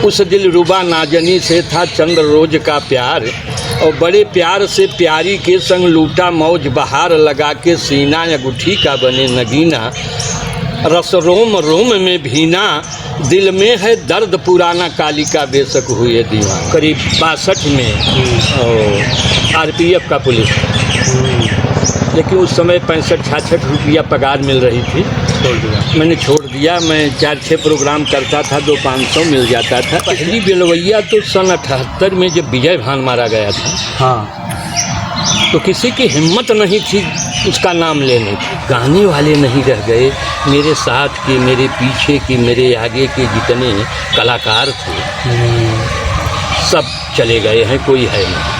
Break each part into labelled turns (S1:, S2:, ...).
S1: उस दिल रुबा नाजनी से था चंद्र रोज का प्यार, और बड़े प्यार से प्यारी के संग लूटा मौज बहार, लगा के सीना अंगूठी का बने नगीना, रस रोम रोम में भीना, दिल में है दर्द पुराना कालिका बेशक हुए दीवाना। करीब 62 में RPF का पुलिस, लेकिन उस समय 65-66 रुपया पगार मिल रही थी। मैंने छोड़ दिया। मैं 4-6 प्रोग्राम करता था, 200-500 मिल जाता था। पहली बेलवैया तो सन 78 में जब विजय भान मारा गया था, हाँ, तो किसी की हिम्मत नहीं थी उसका नाम लेने की। गाने वाले नहीं रह गए, मेरे साथ के, मेरे पीछे के, मेरे आगे के जितने कलाकार थे सब चले गए हैं, कोई है नहीं।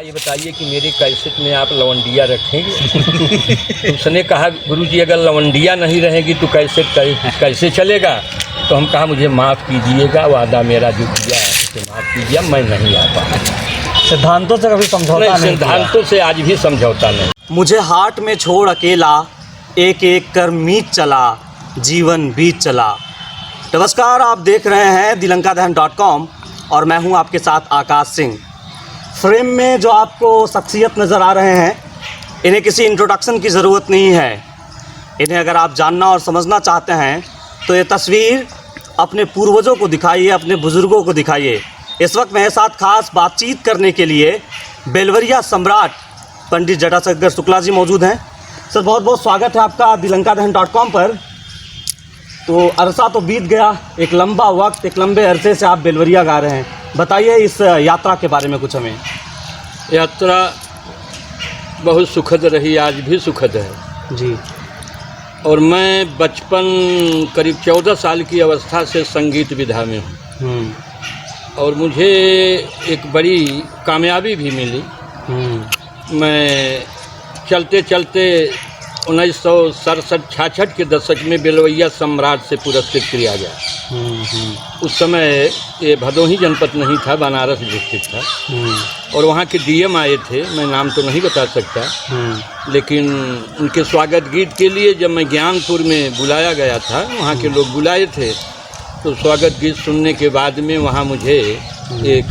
S1: ये बताइए कि मेरे कैसेट में आप लवंडिया रखेंगे? तो उसने कहा गुरुजी अगर लवंडिया नहीं रहेगी तो कैसेट कैसे चलेगा? तो हम कहा मुझे माफ़ कीजिएगा, वादा मेरा जो किया है उसे माफ़ कीजिए, मैं नहीं आ पाया।
S2: सिद्धांतों से कभी समझौता नहीं?
S1: सिद्धांतों से आज भी समझौता नहीं।
S2: मुझे हाट में छोड़ अकेला, एक एक कर मीत चला, जीवन बीत चला। नमस्कार, आप देख रहे हैं dilankadahan.com और मैं हूं आपके साथ आकाश सिंह। फ्रेम में जो आपको शख्सियत नज़र आ रहे हैं, इन्हें किसी इंट्रोडक्शन की ज़रूरत नहीं है। इन्हें अगर आप जानना और समझना चाहते हैं तो ये तस्वीर अपने पूर्वजों को दिखाइए, अपने बुज़ुर्गों को दिखाइए। इस वक्त मेरे साथ खास बातचीत करने के लिए बेलवरिया सम्राट पंडित जटाशंकर शुक्ला जी मौजूद हैं। सर, बहुत बहुत स्वागत है आपका dilankadahan.com पर। तो अरसा तो बीत गया, एक लंबा वक्त, एक लंबे अरसे से आप बेलवरिया गा रहे हैं। बताइए इस यात्रा के बारे में कुछ हमें।
S1: यात्रा बहुत सुखद रही, आज भी सुखद है
S2: जी।
S1: और मैं बचपन करीब 14 साल की अवस्था से संगीत विधा में हूँ और मुझे एक बड़ी कामयाबी भी मिली। मैं चलते चलते 1967-66 के दशक में बेलवैया सम्राट से पुरस्कृत किया गया। उस समय ये भदोही जनपद नहीं था, बनारस डिस्ट्रिक्ट था और वहाँ के DM आए थे, मैं नाम तो नहीं बता सकता, लेकिन उनके स्वागत गीत के लिए जब मैं ज्ञानपुर में बुलाया गया था, वहाँ के लोग बुलाए थे, तो स्वागत गीत सुनने के बाद में वहाँ मुझे एक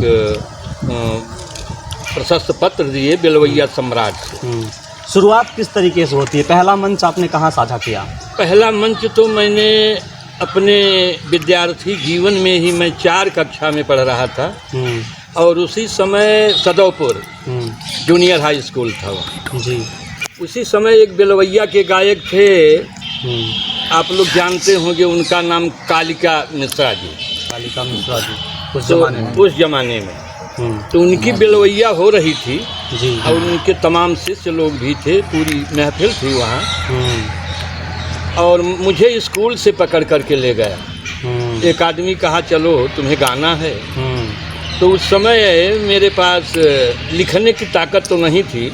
S1: प्रशस्ति पत्र दिए बेलवैया सम्राट से।
S2: शुरुआत किस तरीके से होती है? पहला मंच आपने कहाँ साझा किया?
S1: पहला मंच तो मैंने अपने विद्यार्थी जीवन में ही, मैं 4 कक्षा में पढ़ रहा था और उसी समय सदौपुर जूनियर हाई स्कूल था वहाँ जी। उसी समय एक बेलवैया के गायक थे, आप लोग जानते होंगे, उनका नाम कालिका मिश्रा जी।
S2: कालिका मिश्रा जी
S1: उस जमाने में तो उनकी बेलवैया हो रही थी जी। और उनके तमाम शिष्य लोग भी थे, पूरी महफिल थी वहाँ और मुझे स्कूल से पकड़ करके ले गया। एक आदमी कहा चलो तुम्हें गाना है। तो उस समय मेरे पास लिखने की ताकत तो नहीं थी,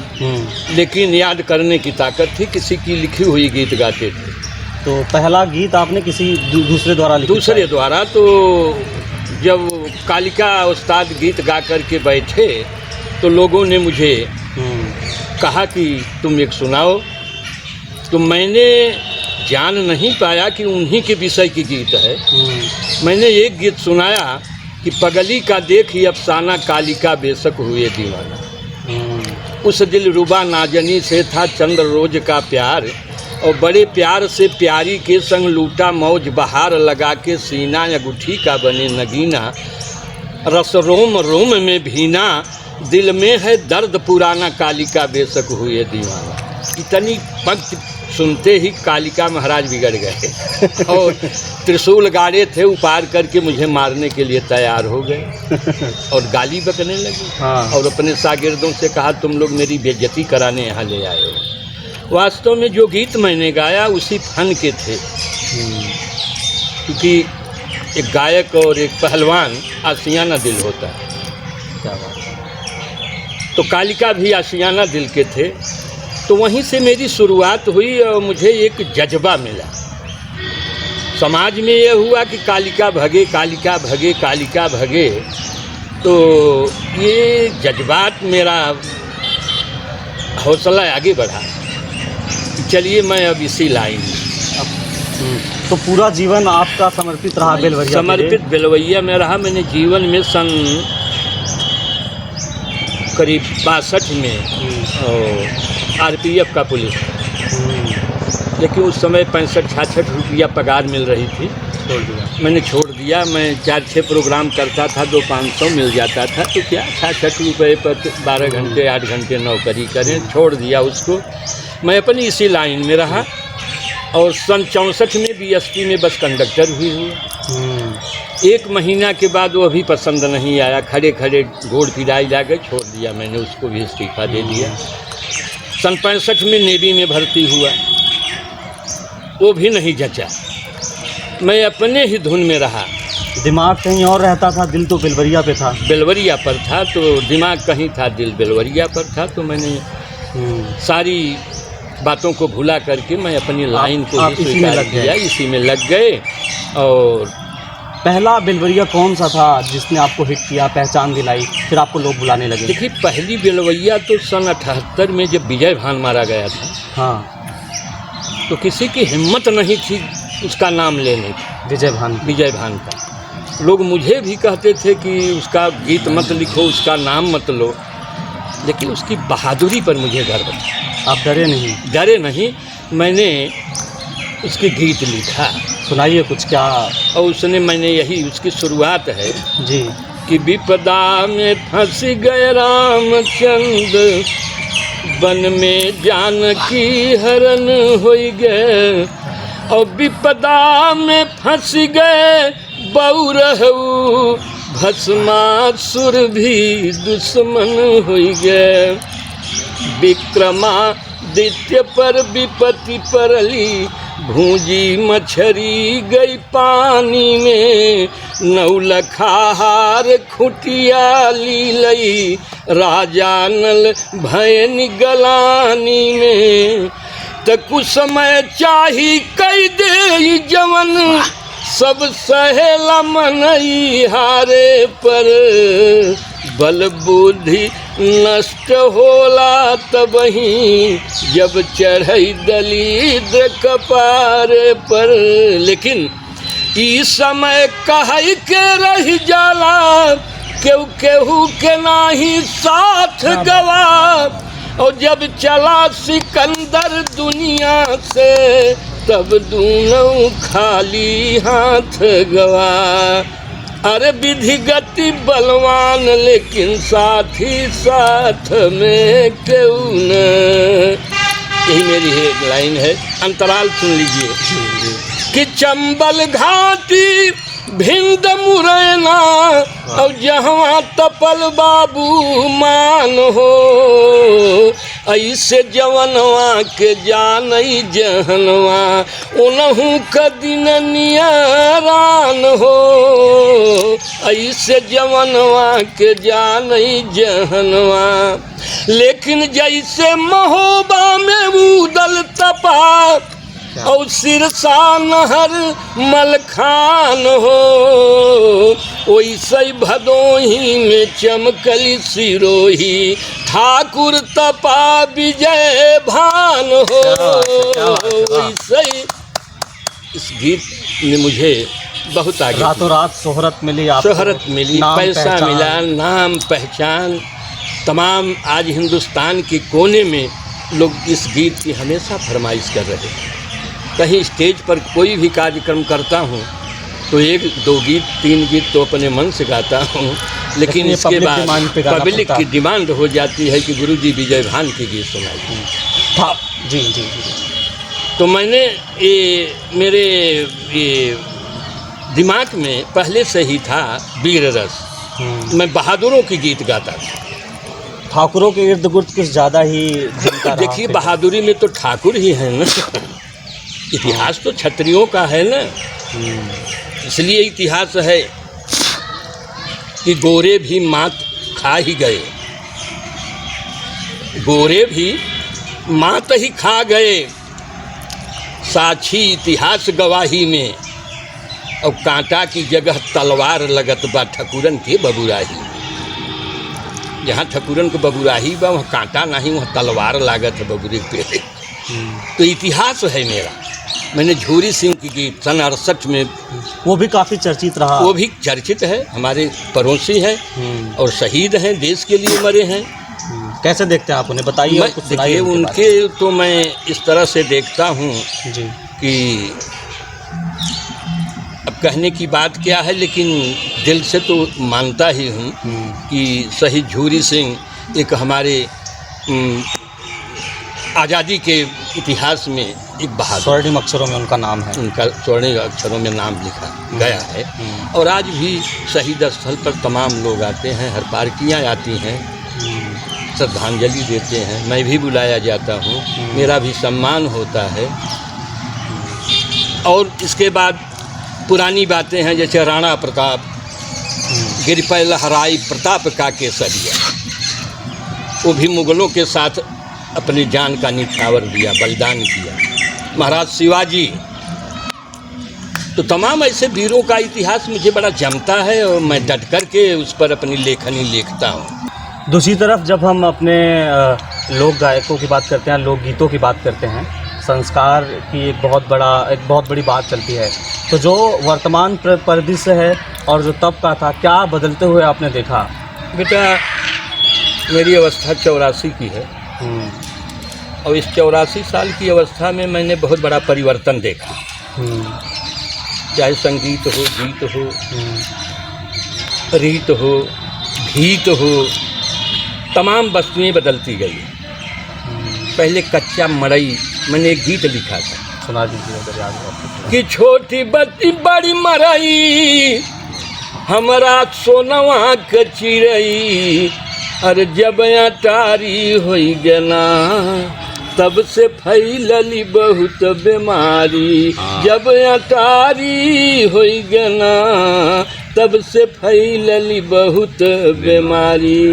S1: लेकिन याद करने की ताकत थी। किसी की लिखी हुई गीत गाते थे।
S2: तो पहला गीत आपने किसी दूसरे द्वारा लिखा?
S1: दूसरे द्वारा। तो जब कालिका उस्ताद गीत गा कर के बैठे तो लोगों ने मुझे कहा कि तुम एक सुनाओ। तो मैंने जान नहीं पाया कि उन्हीं के विषय की गीत है। मैंने एक गीत सुनाया कि पगली का देखी अफसाना, कालिका बेशक हुए दीवाना। उस दिल रुबा नाजनी से था चंद्र रोज का प्यार, और बड़े प्यार से प्यारी के संग लूटा मौज बहार, लगा के सीना अंगूठी का बने नगीना, रस रोम रोम में भीना, दिल में है दर्द पुराना, कालिका बेशक हुए दीवाना। इतनी पंक्ति सुनते ही कालिका महाराज बिगड़ गए और त्रिशूल गाड़े थे, उपार करके मुझे मारने के लिए तैयार हो गए और गाली बकने लगे। और अपने शागिर्दों से कहा तुम लोग मेरी बेइज्जती कराने यहाँ ले आए हो। वास्तव में जो गीत मैंने गाया उसी फन के थे, क्योंकि एक गायक और एक पहलवान आशियाना दिल होता है। क्या बात। तो कालिका भी आशियाना दिल के थे। तो वहीं से मेरी शुरुआत हुई और मुझे एक जज्बा मिला। समाज में ये हुआ कि कालिका भगे, कालिका भगे, कालिका भगे। तो ये जज्बात मेरा हौसला आगे बढ़ा। चलिए मैं अब इसी लाइन में।
S2: तो पूरा जीवन आपका समर्पित रहा बेलवरिया के लिए?
S1: समर्पित बेलवरिया में रहा। मैंने जीवन में सन करीब 62 में RPF का पुलिस, लेकिन उस समय 65-66 रुपया पगार मिल रही थी।
S2: छोड़ दिया?
S1: मैंने छोड़ दिया। मैं 4-6 प्रोग्राम करता था, 200-500 मिल जाता था, तो क्या 66 रुपये पर 12 घंटे 8 घंटे नौकरी करें। छोड़ दिया उसको। मैं अपनी इसी लाइन में रहा और सन 64 में BSP में बस कंडक्टर भी हुआ। 1 महीना के बाद वो भी पसंद नहीं आया, खड़े खड़े घोड़ पिराई ला गए, छोड़ दिया मैंने, उसको भी इस्तीफा दे दिया। सन 65 में नेवी में भर्ती हुआ, वो भी नहीं जचा। मैं अपने ही धुन में रहा।
S2: दिमाग कहीं और रहता था, दिल तो बेलवरिया पे था।
S1: बेलवरिया पर था, तो दिमाग कहीं था, दिल बेलवरिया पर था। तो मैंने सारी बातों को भुला करके मैं अपनी लाइन को ही स्वीकार किया, इसी में लग गए। और
S2: पहला बेलवरिया कौन सा था जिसने आपको हिट किया, पहचान दिलाई, फिर आपको लोग बुलाने लगे?
S1: देखिए, पहली बेलवरिया तो सन 78 में जब विजय भान मारा गया था।
S2: हाँ।
S1: तो किसी की हिम्मत नहीं थी उसका नाम लेने की, विजय भान का। लोग मुझे भी कहते थे कि उसका गीत मत लिखो, उसका नाम मत लो, लेकिन उसकी बहादुरी पर मुझे गर्व था।
S2: आप डरे नहीं?
S1: डरे नहीं। मैंने उसके गीत लिखा।
S2: सुनाइए कुछ। क्या?
S1: और मैंने यही उसकी शुरुआत है
S2: जी
S1: कि विपदा में फंस गए रामचंद्र, वन में जानकी हरण हो गए। और विपदा में फंस गए बहुरहु, भस्मासुर भी दुश्मन हो गए। विक्रमादित्य पर विपत्ति परली, भूजी मछरी गई पानी में। नौलखाहार खुटिया लीलई, राजा नल भयन गलानी में। त कुछ समय चाही कई दे जवन, सब सहेला मनई हारे पर। बल बुद्धि नष्ट होला तबही, जब चढ़ई दलिद्र कपार पर। लेकिन ई समय कहे के रह जाला, केहू केहू के नाही साथ गवा। और जब चला सिकंदर दुनिया से, तब दूनों खाली हाथ गवा। अरे विधि गति बलवान, लेकिन साथी साथ में क्यों न। यही मेरी एक लाइन है, अंतराल सुन लीजिए। कि चंबल घाटी भिंद मुरैना, और जहाँ तपल बाबू मान हो। ऐसे जवनवा के जानई जहनवा, उनहु कदिन नियरान हो। ऐसे जवनवा के जानई जहनवा, लेकिन जैसे महोबा में उदल तपा, और सिरसा नहर मलखान हो। वैसे भदोही में चमकली सिरोही, ठाकुर तपा विजय भान हो। वैसे इस गीत ने मुझे बहुत आगे,
S2: रातों रात शोहरत मिली आपको? शोहरत
S1: मिली, पैसा मिला, नाम पहचान तमाम। आज हिंदुस्तान के कोने में लोग इस गीत की हमेशा फरमाइश कर रहे हैं। कहीं स्टेज पर कोई भी कार्यक्रम करता हूँ तो 1-2 गीत 3 गीत तो अपने मन से गाता हूँ, लेकिन इसके बाद पब्लिक की डिमांड हो जाती है कि गुरुजी विजय भान के गीत सुनाइए।
S2: जी जी जी।
S1: तो मैंने मेरे दिमाग में पहले से ही था वीर रस। मैं बहादुरों की गीत गाता था।
S2: ठाकुरों के इर्द गिर्द कुछ ज़्यादा ही
S1: देखिए, बहादुरी में तो ठाकुर ही है ना। इतिहास तो क्षत्रियों का है ना, इसलिए इतिहास है कि गोरे भी मात खा ही गए, गोरे भी मात ही खा गए। साक्षी इतिहास गवाही में, और कांटा की जगह तलवार लगत बा ठकुरन के बबुराही। जहाँ ठकुरन के बबुराही बा, वहाँ कांटा नहीं, वहाँ तलवार लागत है बबुरे पे। तो इतिहास है मेरा। मैंने झूरी सिंह की गीत सन 68 में,
S2: वो भी काफ़ी चर्चित रहा।
S1: वो भी चर्चित है, हमारे पड़ोसी हैं और शहीद हैं, देश के लिए मरे हैं।
S2: कैसे देखते हैं आप उन्हें, बताइए और कुछ सुनाइए
S1: देखिए,
S2: उनके बारे
S1: उनके तो मैं इस तरह से देखता हूँ
S2: में। जी।
S1: कि अब कहने की बात क्या है, लेकिन दिल से तो मानता ही हूँ कि शहीद झूरी सिंह एक हमारे आज़ादी के इतिहास में एक बहादुर,
S2: स्वर्णिम अक्षरों में उनका नाम है।
S1: उनका स्वर्णिम अक्षरों में नाम लिखा गया है। और आज भी शहीद स्थल पर तमाम लोग आते हैं, हर पार्टियाँ आती हैं, श्रद्धांजलि देते हैं, मैं भी बुलाया जाता हूँ, मेरा भी सम्मान होता है। और इसके बाद पुरानी बातें हैं, जैसे राणा प्रताप, गिर पे लहराई प्रताप का केसरिया, वो भी मुग़लों के साथ अपनी जान का निछावर दिया, बलिदान किया। महाराज शिवाजी, तो तमाम ऐसे वीरों का इतिहास मुझे बड़ा जमता है और मैं डट कर के उस पर अपनी लेखनी लिखता हूँ।
S2: दूसरी तरफ जब हम अपने लोक गायकों की बात करते हैं, लोकगीतों की बात करते हैं, संस्कार की एक बहुत बड़ी बात चलती है, तो जो वर्तमान परिदृश्य है और जो तब का था, क्या बदलते हुए आपने देखा?
S1: बेटा, मेरी अवस्था 84 की है और इस 84 साल की अवस्था में मैंने बहुत बड़ा परिवर्तन देखा। चाहे संगीत हो, गीत हो, रीत हो, गीत हो, तमाम वस्तुएं बदलती गई। पहले कच्चा मड़ई, मैंने एक गीत लिखा था,
S2: सुना दीजिए अगर याद हो आपको।
S1: कि छोटी बच्ची बड़ी मरई, हमारा सोनवा के चिरई, अरे जब अटारी होई गना, तब से फैलली बहुत बीमारी। जब अटारी होई गना, तब से फैलली बहुत बीमारी।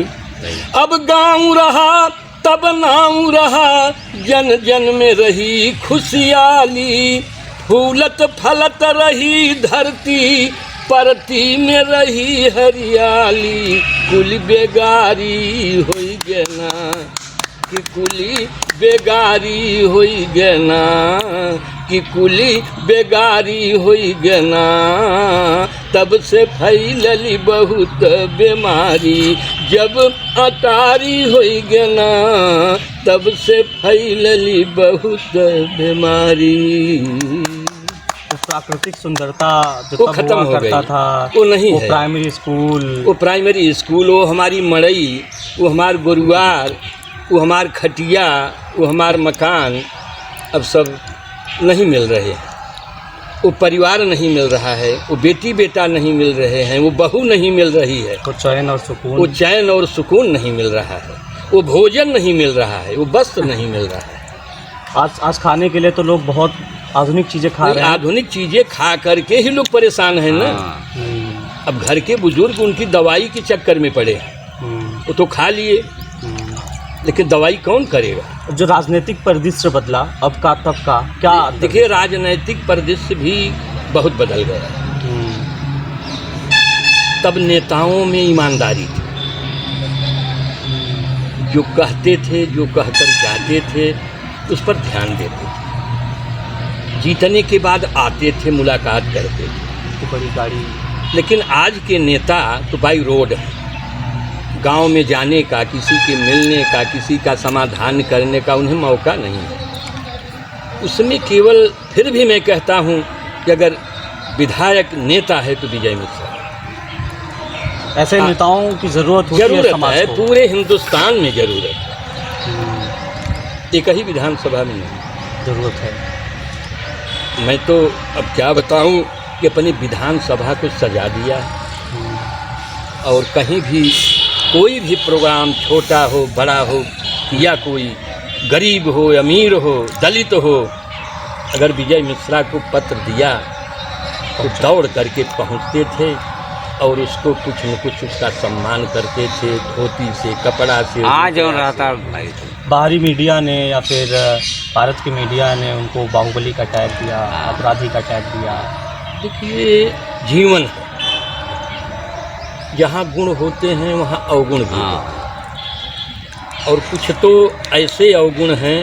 S1: अब गाँव रहा तब नाम रहा, जन जन में रही खुशहाली, फूलत फलत रही धरती, परती में रही हरियाली। कुल बेगारी होई गना, कि कुली बेगारी होई गना, कि कुली बेगारी होई गना, तब से फैलली बहुत बीमारी। जब अटारी होई गना, तब से फैलली बहुत बीमारी।
S2: वो प्राकृतिक सुंदरता जो
S1: वो
S2: तब
S1: खत्म
S2: हुआ
S1: हो
S2: करता
S1: गई,
S2: था,
S1: वो नहीं
S2: वो
S1: है।
S2: प्राइमरी स्कूल,
S1: वो प्राइमरी स्कूल, वो हमारी मड़ई, वो हमार गुरुवार, वो हमार खटिया, वो हमार मकान, अब सब नहीं मिल रहे हैं। वो परिवार नहीं मिल रहा है, वो बेटी बेटा नहीं मिल रहे हैं, वो बहू नहीं मिल रही है,
S2: वो चैन और सुकून,
S1: वो चैन और सुकून नहीं मिल रहा है, वो भोजन नहीं मिल रहा है, वो वस्त्र नहीं मिल रहा है।
S2: आज खाने के लिए तो लोग बहुत आधुनिक चीज़ें खा रहे हैं।
S1: आधुनिक चीज़ें खा करके ही लोग परेशान हैं ना। अब घर के बुजुर्ग उनकी दवाई के चक्कर में पड़े हैं, वो तो खा लिए, लेकिन दवाई कौन करेगा।
S2: जो राजनीतिक परिदृश्य बदला अब का तब का, क्या
S1: देखिए, राजनीतिक परिदृश्य भी बहुत बदल गया। तब नेताओं में ईमानदारी थी, जो कहते थे, जो कहकर जाते थे, उस पर ध्यान देते थे। जीतने के बाद आते थे, मुलाकात करते थे,
S2: बड़ी गाड़ी।
S1: लेकिन आज के नेता तो बाई रोड है, गांव में जाने का, किसी के मिलने का, किसी का समाधान करने का उन्हें मौका नहीं है। उसमें केवल, फिर भी मैं कहता हूं कि अगर विधायक नेता है तो विजय मिश्रा।
S2: ऐसे नेताओं की ज़रूरत होती है समाज
S1: है,
S2: को।
S1: पूरे हिंदुस्तान में ज़रूरत है, एक ही विधानसभा में नहीं
S2: ज़रूरत है।
S1: मैं तो अब क्या बताऊं कि अपनी विधानसभा को सजा दिया है, और कहीं भी कोई भी प्रोग्राम, छोटा हो बड़ा हो, या कोई गरीब हो अमीर हो दलित हो, अगर विजय मिश्रा को पत्र दिया तो दौड़ करके पहुंचते थे और उसको कुछ न कुछ उसका सम्मान करते थे, धोती से, कपड़ा से।
S3: आज और रहता भाई,
S2: बाहरी मीडिया ने या फिर भारत की मीडिया ने उनको बाहुबली का टैग दिया, अपराधी का टैग दिया।
S1: देखिए, जीवन है, जहाँ गुण होते हैं वहाँ अवगुण भी होते हैं, और कुछ तो ऐसे अवगुण हैं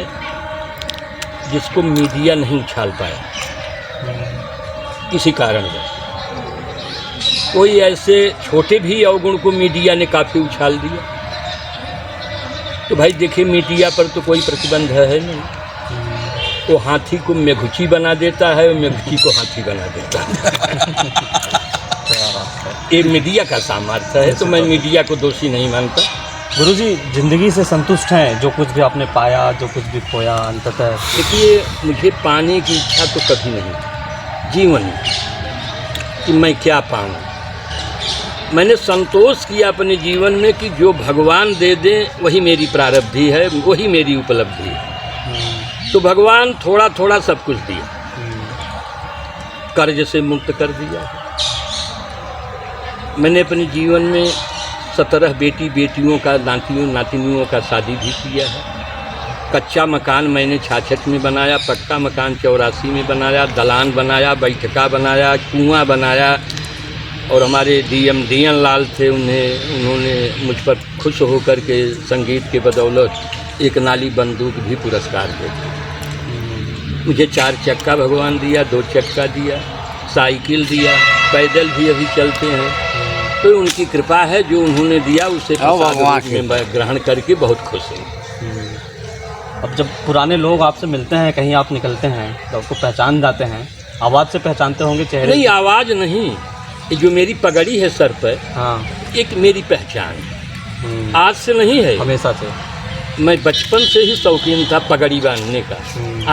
S1: जिसको मीडिया नहीं उछाल पाया। किसी कारणवश। कोई ऐसे छोटे भी अवगुण को मीडिया ने काफ़ी उछाल दिया। तो भाई देखिए, मीडिया पर तो कोई प्रतिबंध है नहीं। वो हाथी को मेघुची बना देता है और मेघुची को हाथी बना देता है। ये मीडिया का सामर्थ्य है, तो मैं मीडिया को दोषी नहीं मानता।
S2: गुरुजी, ज़िंदगी से संतुष्ट हैं? जो कुछ भी आपने पाया, जो कुछ भी खोया, अंततः?
S1: देखिए, मुझे पाने की इच्छा तो कभी नहीं थी जीवन में कि मैं क्या पाऊँ। मैंने संतोष किया अपने जीवन में कि जो भगवान दे दें वही मेरी प्रारब्धि है, वही मेरी उपलब्धि है। तो भगवान थोड़ा थोड़ा सब कुछ दिया, कर्ज से मुक्त कर दिया। मैंने अपने जीवन में 17 बेटियों का, नातिनियों का शादी भी किया है। कच्चा मकान मैंने 66 में बनाया, पक्का मकान 84 में बनाया, दलान बनाया, बैठका बनाया, कुआं बनाया। और हमारे डीएन लाल थे, उन्होंने मुझ पर खुश होकर के संगीत के बदौलत एक नाली बंदूक भी पुरस्कार दे दिया। मुझे 4 चक्का भगवान दिया, 2 चक्का दिया, साइकिल दिया, पैदल भी अभी चलते हैं। तो उनकी कृपा है, जो उन्होंने दिया उसे मैं ग्रहण करके बहुत खुश हूँ।
S2: अब जब पुराने लोग आपसे मिलते हैं, कहीं आप निकलते हैं तो आपको पहचान जाते हैं, आवाज़ से पहचानते होंगे चेहरे?
S1: नहीं, आवाज़ नहीं, ये जो मेरी पगड़ी है सर पर,
S2: हाँ,
S1: एक मेरी पहचान आज से नहीं है,
S2: हमेशा से।
S1: मैं बचपन से ही शौकीन था पगड़ी बांधने का।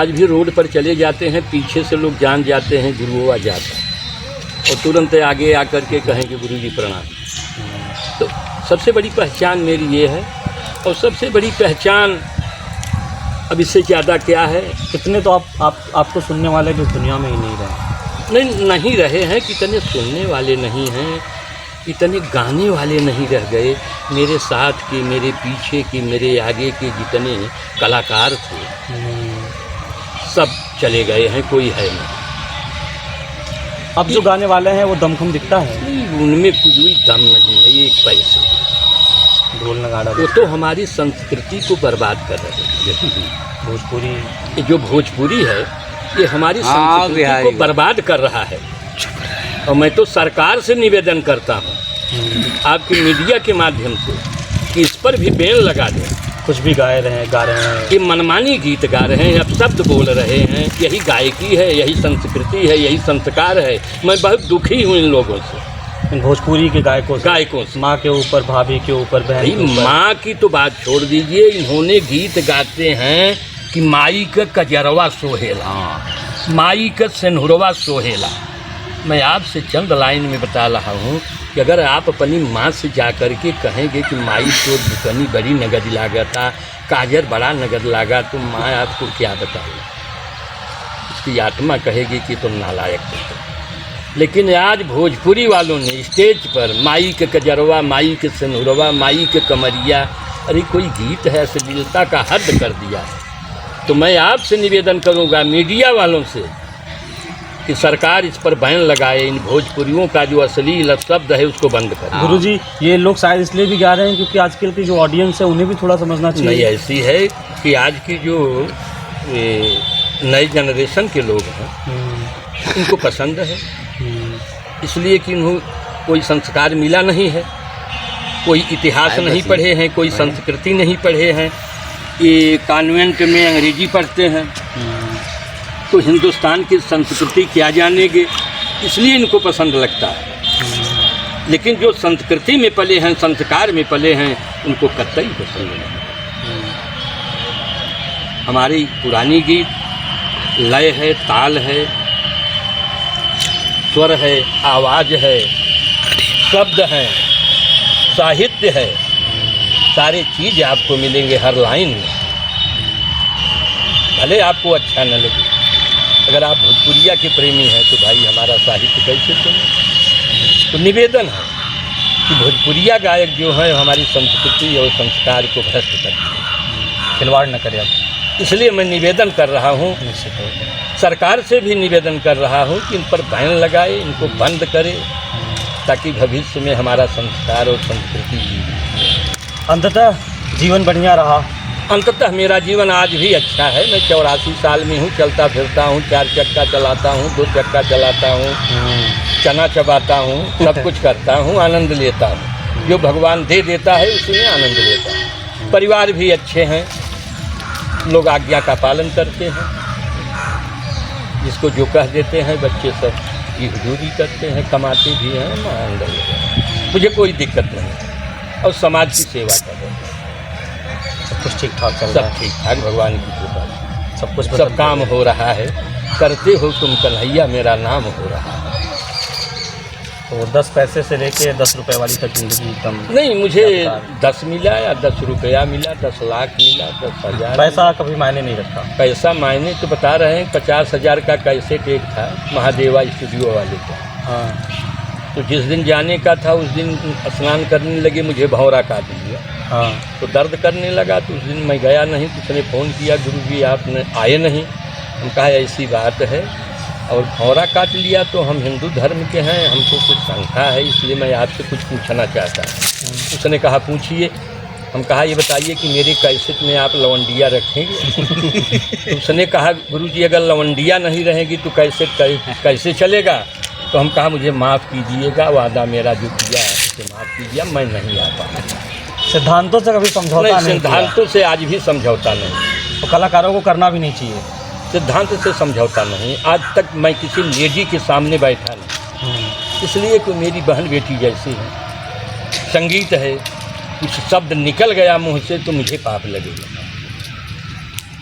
S1: आज भी रोड पर चले जाते हैं, पीछे से लोग जान जाते हैं गुरुआ जाता, और तुरंत आगे आकर के कहेंगे गुरुजी प्रणाम। तो सबसे बड़ी पहचान मेरी ये है। और सबसे बड़ी पहचान अब इससे ज़्यादा क्या है?
S2: कितने तो आपको सुनने वाले भी इस दुनिया में ही नहीं रहे।
S1: नहीं रहे हैं, कितने सुनने वाले नहीं हैं, इतने गाने वाले नहीं रह गए। मेरे साथ के, मेरे पीछे के, मेरे आगे के जितने कलाकार थे सब चले गए हैं, कोई है नहीं।
S2: अब जो गाने वाले हैं वो दमखम दिखता है?
S1: नहीं, उनमें कुछ भी दम नहीं है। ये एक पैसे,
S2: ढोल नगाड़ा,
S1: वो तो हमारी संस्कृति को बर्बाद कर रहे हैं।
S2: भोजपुरी,
S1: ये जो भोजपुरी है ये हमारी संस्कृति को बर्बाद कर रहा है। और मैं तो सरकार से निवेदन करता हूँ, आपकी मीडिया के माध्यम से, कि इस पर भी बैन लगा दें।
S2: कुछ भी गा रहे हैं
S1: ये मनमानी गीत गा रहे हैं, अब शब्द बोल रहे हैं। यही गायकी है, यही संस्कृति है, यही संस्कार है। मैं बहुत दुखी हूँ इन लोगों से,
S2: भोजपुरी के गायकों से। माँ के ऊपर, भाभी के ऊपर, बहन के ऊपर।
S1: माँ की तो बात छोड़ दीजिए, इन्होंने गीत गाते हैं कि माई का कजरवा सोहेला, माई का सेनुरवा सोहेला। मैं आपसे चंद लाइन में बता रहा हूँ कि अगर आप अपनी माँ से जा कर के कहेंगे कि माई तो दुकनी बड़ी नगद लागता, काजर बड़ा नगद लागा, तो माँ आपको क्या बताएगी? उसकी आत्मा कहेगी कि तुम नालायक हो। लेकिन आज भोजपुरी वालों ने स्टेज पर माई के कजरवा, माई के सेनुरवा, माई के कमरिया, अरे कोई गीत है, अश्लीलता का हद कर दिया है। तो मैं आपसे निवेदन करूंगा मीडिया वालों से कि सरकार इस पर बैन लगाए, इन भोजपुरियों का जो अश्लील शब्द है उसको बंद करे।
S2: गुरुजी, ये लोग शायद इसलिए भी गा रहे हैं क्योंकि आजकल की जो ऑडियंस है उन्हें भी थोड़ा समझना चाहिए।
S1: नहीं, ऐसी है कि आज की जो नई जनरेशन के लोग हैं इनको पसंद है, इसलिए कि इन्हों कोई संस्कार मिला नहीं है, कोई इतिहास नहीं पढ़े हैं, कोई संस्कृति नहीं पढ़े हैं। ये कॉन्वेंट में अंग्रेजी पढ़ते हैं तो हिंदुस्तान की संस्कृति क्या जानेंगे, इसलिए इनको पसंद लगता है। लेकिन जो संस्कृति में पले हैं, संस्कार में पले हैं, उनको कतई पसंद नहीं। हमारी पुरानी गीत लय है, ताल है, स्वर है, आवाज़ है, शब्द हैं, साहित्य है, सारे चीज़ आपको मिलेंगे हर लाइन में। भले आपको अच्छा न लगे, अगर आप भोजपुरिया के प्रेमी हैं तो भाई हमारा साहित्य कैसे सुने। तो निवेदन है कि भोजपुरिया गायक जो हैं हमारी संस्कृति और संस्कार को भ्रष्ट करते हैं,
S2: खिलवाड़ न करें।
S1: इसलिए मैं निवेदन कर रहा हूँ, सरकार से भी निवेदन कर रहा हूँ कि इन पर बैन लगाए, इनको बंद करे, ताकि भविष्य में हमारा संस्कार और संस्कृति।
S2: अंततः जीवन बढ़िया रहा,
S1: अंततः मेरा जीवन आज भी अच्छा है। मैं 84 साल में हूँ, चलता फिरता हूँ, 4 चक्का चलाता हूँ, 2 चक्का चलाता हूँ, चना चबाता हूँ, सब कुछ करता हूँ, आनंद लेता हूँ। जो भगवान दे देता है उसी में आनंद लेता हूँ। परिवार भी अच्छे हैं, लोग आज्ञा का पालन करते हैं, जिसको जो कह देते हैं बच्चे सब की हुजूरी करते हैं, कमाते भी हैं, मैं आनंद लेता हूँ। मुझे कोई दिक्कत नहीं और समाज की सेवा कर रहे हैं।
S2: सब कुछ ठीक ठाक चल रहा
S1: सब
S2: है,
S1: ठीक ठाक भगवान की कृपा से
S2: सब कुछ
S1: सब काम हो रहा है। करते हो तुम कन्हैया मेरा नाम हो रहा है।
S2: तो 10 पैसे से लेके 10 रुपए वाली तक ज़िंदगी एकदम।
S1: नहीं, मुझे 10 मिला या 10 रुपया मिला, 10 लाख मिला, 10,000
S2: पैसा कभी मायने नहीं रखता।
S1: पैसा मायने तो बता रहे हैं। 50,000 का कैसेट एक था महादेवा स्टूडियो वाले का।
S2: हाँ
S1: तो जिस दिन जाने का था उस दिन स्नान करने लगे, मुझे भौरा काट लिया।
S2: हाँ
S1: तो दर्द करने लगा। तो उस दिन मैं गया नहीं। तो उसने फ़ोन किया, गुरुजी आपने आए नहीं। हम कहा ऐसी बात है और भौरा काट लिया तो हम हिंदू धर्म के हैं, हमको कुछ शंका है, इसलिए मैं आपसे कुछ पूछना चाहता हूँ। उसने कहा पूछिए। हम कहा ये बताइए कि मेरे कैसेट में आप लवंडिया रखेंगे? तो उसने कहा गुरुजी अगर लवंडिया नहीं रहेगी तो कैसेट कैसे चलेगा? तो हम कहा मुझे माफ़ कीजिएगा, वादा मेरा जो किया है उसे माफ़ कीजिए, मैं नहीं आ पाया।
S2: सिद्धांतों से कभी समझौता
S1: नहीं,
S2: नहीं किया।
S1: सिद्धांतों से आज भी समझौता नहीं।
S2: तो कलाकारों को करना भी नहीं चाहिए।
S1: सिद्धांत से समझौता नहीं। आज तक मैं किसी लेडी के सामने बैठा नहीं, इसलिए कि मेरी बहन बेटी जैसी है। संगीत है, कुछ शब्द निकल गया मुँह से तो मुझे पाप लगेगा,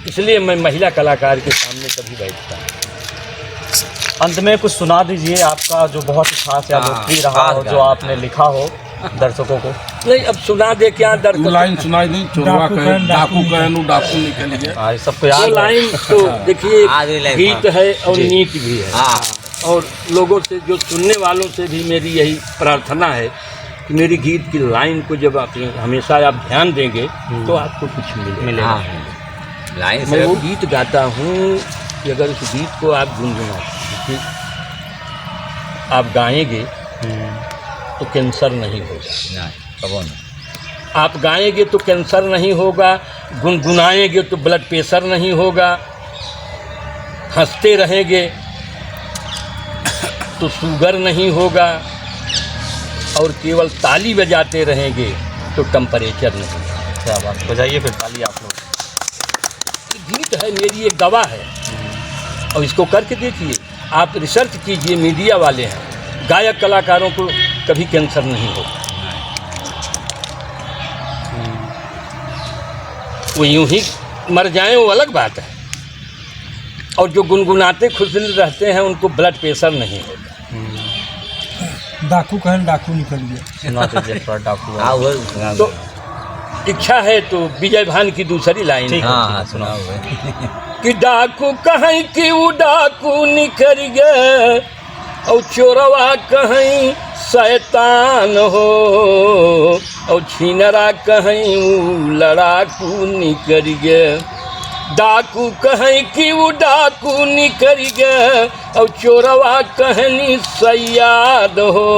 S1: इसलिए मैं महिला कलाकार के सामने कभी बैठता नहीं।
S2: अंत में कुछ सुना दीजिए आपका जो बहुत ही खास या लोकप्रिय रहा हो, जो आपने लिखा हो दर्शकों को।
S1: नहीं, अब सुना दे क्या दर्द।
S3: लाइन सुनाई दी, चोरवा कहे डाकू कहनु डाकू निकल गया।
S2: हाँ ये सबको
S1: वो
S2: याद है।
S1: लाइन तो देखिए गीत है और नीत भी है। और लोगों से, जो सुनने वालों से भी मेरी यही प्रार्थना है कि मेरी गीत की लाइन को जब आप हमेशा आप ध्यान देंगे तो आपको कुछ मिलेगा।
S4: लाइन
S1: मैं वो गीत गाता हूँ कि अगर उस गीत को आप गुनगुनाते आप गाएंगे तो कैंसर नहीं होगा। आप गाएंगे तो कैंसर नहीं होगा, गुनगुनाएंगे तो ब्लड प्रेशर नहीं होगा, हंसते रहेंगे तो शुगर नहीं होगा, और केवल ताली बजाते रहेंगे तो टेम्परेचर नहीं होगा।
S2: क्या बात, बजाइए फिर ताली आप लोग।
S1: गीत है, मेरी एक दवा है और इसको करके देखिए। आप रिसर्च कीजिए, मीडिया वाले हैं, गायक कलाकारों को कभी कैंसर नहीं होगा। वो यूं ही मर जाएं वो अलग बात है, और जो गुनगुनाते खुश दिल रहते हैं उनको ब्लड प्रेशर नहीं होता।
S3: डाकू कहन डाकू निकल गया।
S2: सुना दीजिए थोड़ा डाकू।
S1: तो इच्छा है तो विजय भान की दूसरी लाइन है
S4: हाँ सुना
S1: कि डाकू कहीं कि वो डाकू निकल गए और चोरवा कहीं शैतान हो, और छीनरा कहीं वो लड़ाकू निकल गए। डाकू कहीं कि वो डाकू निकल गए और चोरवा कहनी सयाद हो,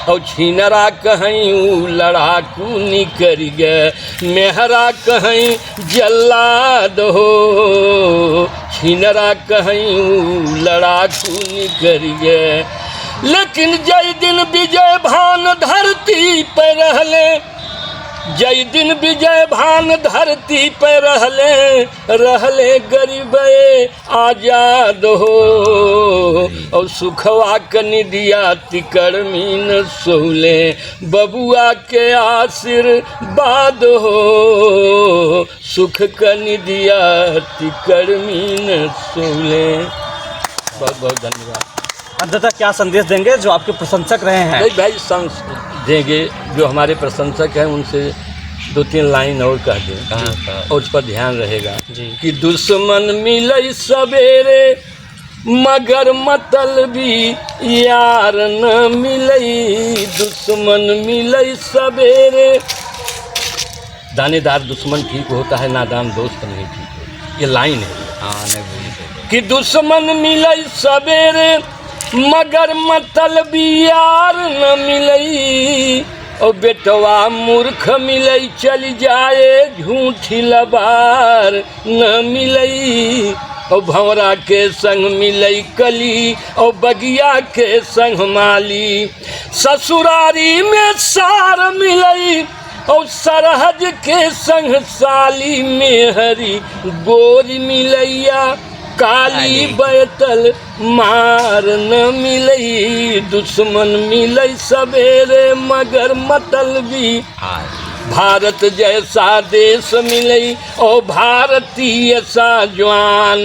S1: और छीनरा कहीं वो लड़ाकू निकल गए। मेहरा कहीं जल्लाद हो, छीनरा कहीं वो लड़ाकू निकल गए। लेकिन जय दिन विजय भान धरती पर रहले, जय दिन विजय भान धरती पे रहले गरीबे आजाद हो, और सुखवा कनि दिया तिकड़मी न सोले, बबुआ के आशीर्वाद हो, सुख कनि दिया तिकड़मी न सोले। बहुत बहुत धन्यवाद।
S2: अंततः क्या संदेश देंगे जो आपके प्रशंसक रहे हैं?
S1: नहीं भाई, देंगे जो हमारे प्रशंसक हैं उनसे 2-3 लाइन और कह दें और उस पर ध्यान रहेगा
S2: जी।
S1: कि दुश्मन मिले सवेरे मगर मतलबी यार न मिले, दुश्मन मिले सवेरे। दानेदार दुश्मन ठीक होता है, नादान दोस्त नहीं ठीक होता। ये लाइन है कि दुश्मन मिले सवेरे मगर मतलबी यार न मिलई, ओ बेटवा मूर्ख मिलई चल जाए झूठी लबार न मिलई। ओ भंवरा के संग मिलई कली ओ बगिया के संग माली। ससुरारी में सार मिलई और सरहज के संग साली में हरी गोरी मिलैया। काली बैतल मार न मिलई दुश्मन मिलई सवेरे मगर मतलबी। भारत जैसा देश मिलई और भारतीय सा जवान।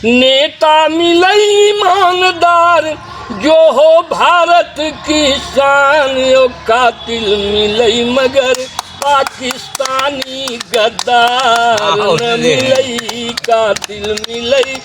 S1: नेता मिलई ईमानदार जो हो भारत की शान। ओ कातिल मिलई मगर पाकिस्तानी गद्दार न मिलई कातिल मिलई